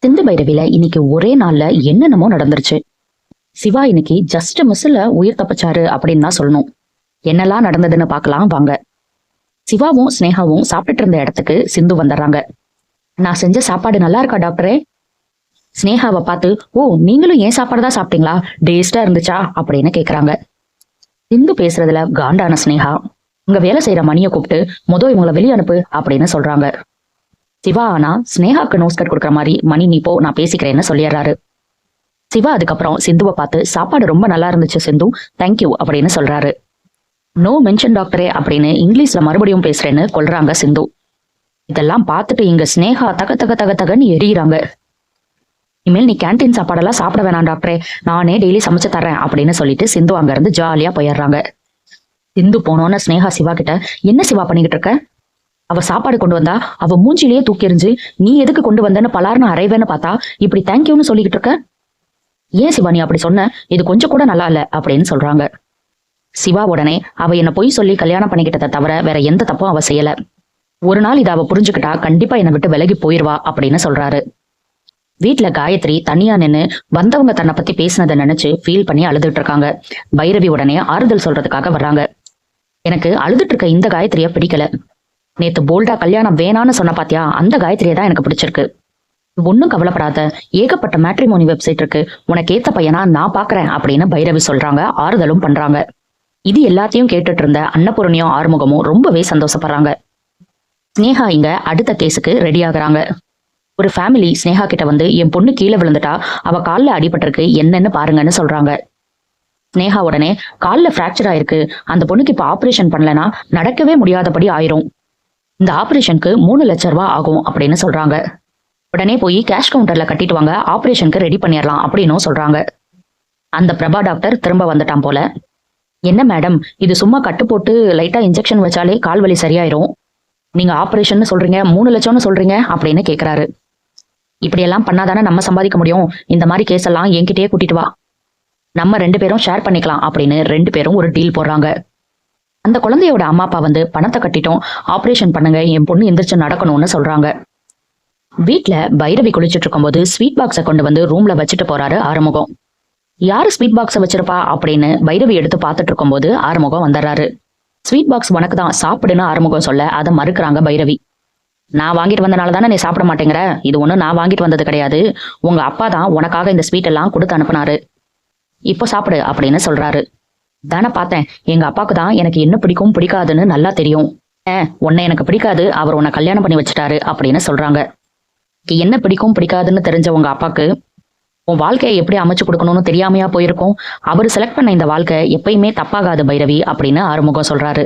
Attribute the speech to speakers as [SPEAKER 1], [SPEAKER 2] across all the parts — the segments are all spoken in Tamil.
[SPEAKER 1] சிந்து பைரவில இன்னைக்கு ஒரே நாள்ல என்னென்னமோ நடந்துருச்சு. சிவா இன்னைக்கு ஜஸ்ட் மிஸ்ல உயிர் தப்பிச்சாரு அப்படின்னு தான் சொல்லணும். என்னெல்லாம் நடந்ததுன்னு பார்க்கலாம் வாங்க. சிவாவும் ஸ்னேகாவும் சாப்பிட்டுட்டு இருந்த இடத்துக்கு சிந்து வந்துடுறாங்க. நான் செஞ்ச சாப்பாடு நல்லா இருக்கா டாக்டரே? ஸ்னேகாவை பார்த்து, ஓ நீங்களும் ஏன் சாப்பாடு தான் சாப்பிட்டீங்களா, டேஸ்டா இருந்துச்சா அப்படின்னு கேக்குறாங்க. சிந்து பேசுறதுல காண்டான ஸ்னேகா இங்க வேலை செய்யற மணியை கூப்பிட்டு இவங்களை வெளியே அனுப்பு அப்படின்னு சொல்றாங்க. சிவா ஆனா ஸ்னேகாக்கு நோஸ் கட் கொடுக்குற மாதிரி, மணி நீ போ நான் பேசிக்கிறேன்னு சொல்லிடுறாரு. சிவா அதுக்கப்புறம் சிந்துவை பார்த்து, சாப்பாடு ரொம்ப நல்லா இருந்துச்சு சிந்து, தேங்க்யூ அப்படின்னு சொல்றாரு. நோ மென்ஷன் டாக்டரே அப்படின்னு இங்கிலீஷ்ல மறுபடியும் பேசுறேன்னு கொல்றாங்க சிந்து. இதெல்லாம் பார்த்துட்டு இங்க ஸ்னேகா தக தக தக தகன்னு எரியிறாங்க. இனிமேல் நீ கேன்டீன் சாப்பாடெல்லாம் சாப்பிட வேணாம் டாக்டரே, நானே டெய்லி சமைச்சு தர்றேன் அப்படின்னு சொல்லிட்டு சிந்து அங்க இருந்து ஜாலியா போயிடுறாங்க. சிந்து போனோன்னு ஸ்னேகா சிவா கிட்ட, என்ன சிவா பண்ணிக்கிட்டு இருக்க? அவ சாப்பாடு கொண்டு வந்தா அவ மூஞ்சிலேயே தூக்கி எறிஞ்சு, நீ எதுக்கு கொண்டு வந்தன்னு பலார்னு அரைவேன்னு பார்த்தா இப்படி தேங்க்யூன்னு சொல்லிக்கிட்டு இருக்க. ஏன் சிவா நீ அப்படி சொன்ன, இது கொஞ்சம் கூட நல்லா இல்ல அப்படின்னு சொல்றாங்க. சிவா உடனே, அவ என்ன பொய் சொல்லி கல்யாணம் பண்ணிக்கிட்டதை தவிர வேற எந்த தப்பும் அவ செய்யல. ஒரு நாள் இதை அவ புரிஞ்சுக்கிட்டா கண்டிப்பா என்னை விட்டு விலகி போயிருவா அப்படின்னு சொல்றாரு. வீட்டுல காயத்ரி தனியா நின்னு வந்தவங்க தன்னை பத்தி பேசினதை நினைச்சு ஃபீல் பண்ணி அழுதுட்டு இருக்காங்க. பைரவி உடனே ஆறுதல் சொல்றதுக்காக வர்றாங்க. எனக்கு அழுதுட்டு இருக்க இந்த காயத்ரிய பிடிக்கல. நேத்து போல்டா கல்யாணம் வேணான்னு சொன்ன பாத்தியா, அந்த காயத்ரியை தான் எனக்கு பிடிச்சிருக்கு. ஒன்னும் கவலைப்படாத, ஏகப்பட்ட மேட்ரிமோனி வெப்சைட் இருக்கு, உனக்கு ஏத்த பையனா நான் பாக்குறேன் அப்படின்னு பைரவி சொல்றாங்க. ஆறுதலும் பண்றாங்க. இது எல்லாத்தையும் கேட்டுட்டு இருந்த அன்னபூரணியும் ஆறுமுகமும் ரொம்பவே சந்தோஷப்படுறாங்க. ஸ்னேகா இங்க அடுத்த கேஸுக்கு ரெடி ஆகுறாங்க. ஒரு ஃபேமிலி ஸ்னேகா கிட்ட வந்து, என் பொண்ணு கீழே விழுந்துட்டா, அவ காலில் அடிபட்டிருக்கு, என்னன்னு பாருங்கன்னு சொல்றாங்க. ஸ்னேகா உடனே, காலில் ஃப்ராக்சர் ஆயிருக்கு, அந்த பொண்ணுக்கு இப்ப ஆபரேஷன் பண்ணலனா நடக்கவே முடியாதபடி ஆயிரும், இந்த ஆபரேஷனுக்கு 3 லட்சம் ரூபாய் ஆகும் அப்படின்னு சொல்றாங்க. உடனே போய் கேஷ் கவுண்டர்ல கட்டிட்டு வாங்க, ஆபரேஷனுக்கு ரெடி பண்ணிடலாம் அப்படின்னு சொல்றாங்க. அந்த பிரபா டாக்டர் திரும்ப வந்துட்டான் போல. என்ன மேடம், இது சும்மா கட்டு போட்டு லைட்டா இன்ஜெக்ஷன் வச்சாலே கால் வலி சரியாயிரும், நீங்க ஆபரேஷன் சொல்றீங்க, 3 லட்சம்னு சொல்றீங்க அப்படின்னு கேக்குறாரு. இப்படியெல்லாம் பண்ணாதானே நம்ம சம்பாதிக்க முடியும், இந்த மாதிரி கேஸ் எல்லாம் என்கிட்டயே கூட்டிட்டு வா, நம்ம 2 பேரும் ஷேர் பண்ணிக்கலாம் அப்படின்னு 2 பேரும் ஒரு டீல் போடுறாங்க. அந்த குழந்தையோட அம்மா அப்பா வந்து, பணத்தை கட்டிட்டோம், ஆபரேஷன் பண்ணுங்க, என் பொண்ணு எந்திரிச்சு நடக்கணும்னு சொல்றாங்க. வீட்டுல பைரவி குளிச்சுட்டு இருக்கும்போது ஸ்வீட் பாக்ஸை கொண்டு வந்து ரூம்ல வச்சுட்டு போறாரு ஆறுமுகம். யாரு ஸ்வீட் பாக்ஸை வச்சிருப்பா அப்படின்னு பைரவி எடுத்து பார்த்துட்டு இருக்கும்போது ஆறுமுகம் வந்துடுறாரு. ஸ்வீட் பாக்ஸ் உனக்கு தான், சாப்பிடுன்னு ஆறுமுகம் சொல்ல அதை மறுக்கிறாங்க பைரவி. நான் வாங்கிட்டு வந்தனால தானே நீ சாப்பிட மாட்டேங்கிற, இது ஒண்ணு நான் வாங்கிட்டு வந்தது கிடையாது, உங்க அப்பா தான் உனக்காக இந்த ஸ்வீட் எல்லாம் கொடுத்து அனுப்புனாரு, இப்போ சாப்பிடு அப்படின்னு சொல்றாரு. தானே பார்த்தேன், எங்க அப்பாவுக்கு தான் எனக்கு என்ன பிடிக்கும் பிடிக்காதுன்னு நல்லா தெரியும், உன்னை எனக்கு பிடிக்காது, அவர் உன்னை கல்யாணம் பண்ணி வச்சுட்டாரு அப்படின்னு சொல்றாங்க. என்ன பிடிக்கும் பிடிக்காதுன்னு தெரிஞ்ச உங்க அப்பாக்கு உன் வாழ்க்கையை எப்படி அமைச்சு கொடுக்கணும்னு தெரியாமையா போயிருக்கும், அவர் செலக்ட் பண்ண இந்த வாழ்க்கை எப்பயுமே தப்பாகாது பைரவி அப்படின்னு ஆறுமுகம் சொல்றாரு.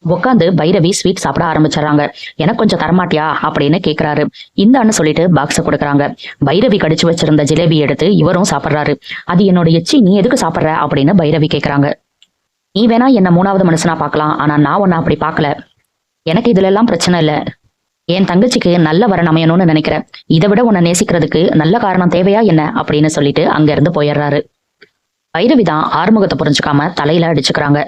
[SPEAKER 1] உட்காந்து பைரவி ஸ்வீட் சாப்பிட ஆரம்பிச்சிடறாங்க. எனக்கு கொஞ்சம் தரமாட்டியா அப்படின்னு கேக்குறாரு. இந்தான்னு சொல்லிட்டு பாக்ஸை கொடுக்குறாங்க. பைரவி கடிச்சு வச்சிருந்த ஜிலேபி எடுத்து இவரும் சாப்பிட்றாரு. அது என்னோட எச்சி, நீ எதுக்கு சாப்பிட்ற அப்படின்னு பைரவி கேக்குறாங்க. நீ வேணா என்ன 3வது மனுஷனா பார்க்கலாம், ஆனா நான் உன்னை அப்படி பார்க்கல, எனக்கு இதுல எல்லாம் பிரச்சனை இல்லை, என் தங்கச்சிக்கு நல்ல வரன் அமையணும்னு நினைக்கிறேன், இதை விட உன்னை நேசிக்கிறதுக்கு நல்ல காரணம் தேவையா என்ன அப்படின்னு சொல்லிட்டு அங்க இருந்து போயிடுறாரு. பைரவி தான் ஆறுமுகத்தை புரிஞ்சுக்காம தலையில அடிச்சுக்கிறாங்க.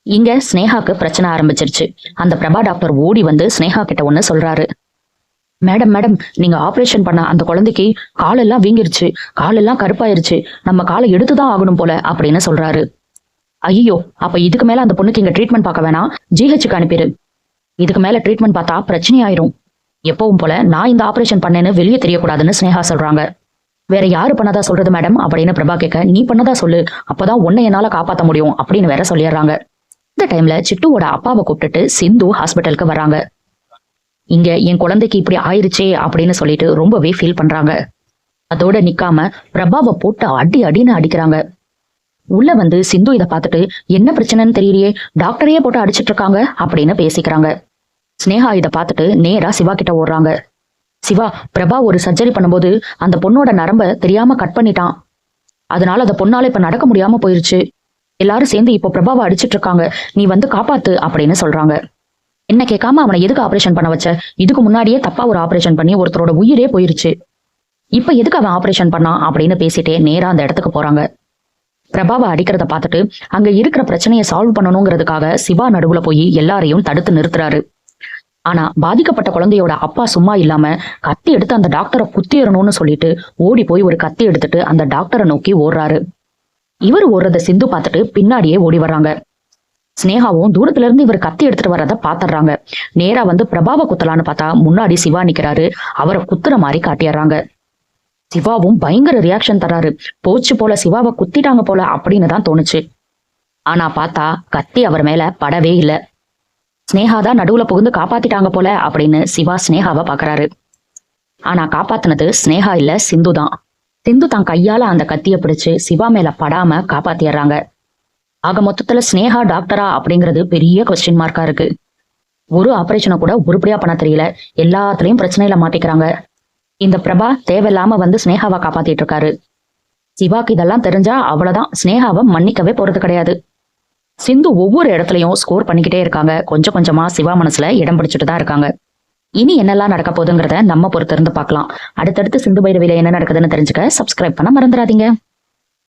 [SPEAKER 1] இங்க ஸ்னேகாக்கு பிரச்சனை ஆரம்பிச்சிருச்சு. அந்த பிரபா டாக்டர் ஓடி வந்து ஸ்னேகா கிட்ட ஒண்ணு சொல்றாரு. மேடம் மேடம், நீங்க ஆபரேஷன் பண்ண அந்த குழந்தைக்கு காலெல்லாம் வீங்கிருச்சு, காலெல்லாம் கருப்பாயிருச்சு, நம்ம காலை எடுத்துதான் ஆகணும் போல அப்படின்னு சொல்றாரு. ஐயோ, அப்ப இதுக்கு மேல அந்த பொண்ணுக்கு இங்க ட்ரீட்மெண்ட் பார்க்க வேணாம், ஜிஹெச்சுக்கு அனுப்பிடு, இதுக்கு மேல ட்ரீட்மெண்ட் பார்த்தா பிரச்சனை ஆயிரும், எப்பவும் போல நான் இந்த ஆபரேஷன் பண்ணேன்னு வெளியே தெரியக்கூடாதுன்னு ஸ்னேகா சொல்றாங்க. வேற யாரு பண்ணதா சொல்றது மேடம் அப்படின்னு பிரபா கேட்க, நீ பண்ணதா சொல்லு, அப்பதான் உன்னை என்னால காப்பாத்த முடியும் அப்படின்னு வேற சொல்லிடுறாங்க. இந்த டைம்ல சிட்டுவோட அப்பாவை கூப்பிட்டுட்டு சிந்து ஹாஸ்பிட்டலுக்கு வராங்க. இங்க என் குழந்தைக்கு இப்படி ஆயிருச்சே அப்படின்னு சொல்லிட்டு ரொம்பவே ஃபீல் பண்றாங்க. அதோட நிக்காம பிரபாவை போட்டு அடி அடின்னு அடிக்கிறாங்க. உள்ள வந்து சிந்து இதை பார்த்துட்டு, என்ன பிரச்சனைன்னு தெரியலையே, டாக்டரையே போட்டு அடிச்சிட்டு இருக்காங்க அப்படின்னு பேசிக்கிறாங்க. ஸ்னேகா இதை பார்த்துட்டு நேரா சிவா கிட்ட ஓடுறாங்க. சிவா, பிரபா ஒரு சர்ஜரி பண்ணும்போது அந்த பொண்ணோட நரம்ப தெரியாம கட் பண்ணிட்டான், அதனால அந்த பொண்ணால இப்ப நடக்க முடியாம போயிருச்சு, எல்லாரும் சேர்ந்து இப்போ பிரபாவை அடிச்சிட்டு இருக்காங்க, நீ வந்து காப்பாத்து அப்படின்னு சொல்றாங்க. என்ன கேட்காம அவனை எதுக்கு ஆபரேஷன் பண்ண வச்ச, இதுக்கு முன்னாடியே தப்பா ஒரு ஆபரேஷன் பண்ணி ஒருத்தரோட உயிரே போயிருச்சு, இப்ப எதுக்கு அவன் ஆபரேஷன் பண்ணான் அப்படின்னு பேசிட்டே நேரா அந்த இடத்துக்கு போறாங்க. பிரபாவை அடிக்கிறத பார்த்துட்டு அங்க இருக்கிற பிரச்சனையை சால்வ் பண்ணணுங்கிறதுக்காக சிவா நடுவுல போய் எல்லாரையும் தடுத்து நிறுத்துறாரு. ஆனா பாதிக்கப்பட்ட குழந்தையோட அப்பா சும்மா இல்லாம கத்தி எடுத்து அந்த டாக்டரை குத்திடணும்னு சொல்லிட்டு ஓடி போய் ஒரு கத்தி எடுத்துட்டு அந்த டாக்டரை நோக்கி ஓடுறாரு. இவர் ஓடுறத சிந்து பார்த்துட்டு பின்னாடியே ஓடி வர்றாங்க. ஸ்னேகாவும் தூரத்துல இருந்து இவர் கத்தி எடுத்துட்டு வர்றத பாத்துடுறாங்க. நேரா வந்து பிரபாவை குத்தலான்னு பார்த்தா முன்னாடி சிவா நிக்கிறாரு. அவரை குத்துற மாதிரி காட்டிடுறாங்க. சிவாவும் பயங்கர ரியாக்ஷன் தர்றாரு. போச்சு போல, சிவாவை குத்திட்டாங்க போல அப்படின்னு தான் தோணுச்சு. ஆனா பார்த்தா கத்தி அவர் மேல படவே இல்ல. ஸ்னேகா தான் நடுவுல புகுந்து காப்பாத்திட்டாங்க போல அப்படின்னு சிவா ஸ்னேகாவை பாக்குறாரு. ஆனா காப்பாத்தினது ஸ்னேகா இல்ல, சிந்து தான். சிந்து தான் கையால அந்த கத்திய பிடிச்சு சிவா மேல படாம காப்பாத்திடுறாங்க. ஆக மொத்தத்துல ஸ்னேகா டாக்டரா அப்படிங்கிறது பெரிய கொஸ்டின் மார்க்கா இருக்கு. ஒரு ஆபரேஷனை கூட உருப்படியா பண்ண தெரியல, எல்லாத்துலயும் பிரச்சனையில மாட்டிக்கிறாங்க. இந்த பிரபா தேவையில்லாம வந்து ஸ்னேகாவை காப்பாத்திட்டு இருக்காரு. சிவாக்கு இதெல்லாம் தெரிஞ்சா அவ்வளவுதான், ஸ்னேகாவை மன்னிக்கவே போறது கிடையாது. சிந்து ஒவ்வொரு இடத்துலயும் ஸ்கோர் பண்ணிக்கிட்டே இருக்காங்க. கொஞ்சம் கொஞ்சமா சிவா மனசுல இடம் பிடிச்சிட்டு தான் இருக்காங்க. இனி என்னெல்லாம் நடக்க போகுதுங்கிறத நம்ம பொறுத்திருந்து பார்க்கலாம். அடுத்தடுத்து சிந்து பைரவியில என்ன நடக்குதுன்னு தெரிஞ்சுக்க சப்ஸ்கிரைப் பண்ண மறந்துடாதீங்க.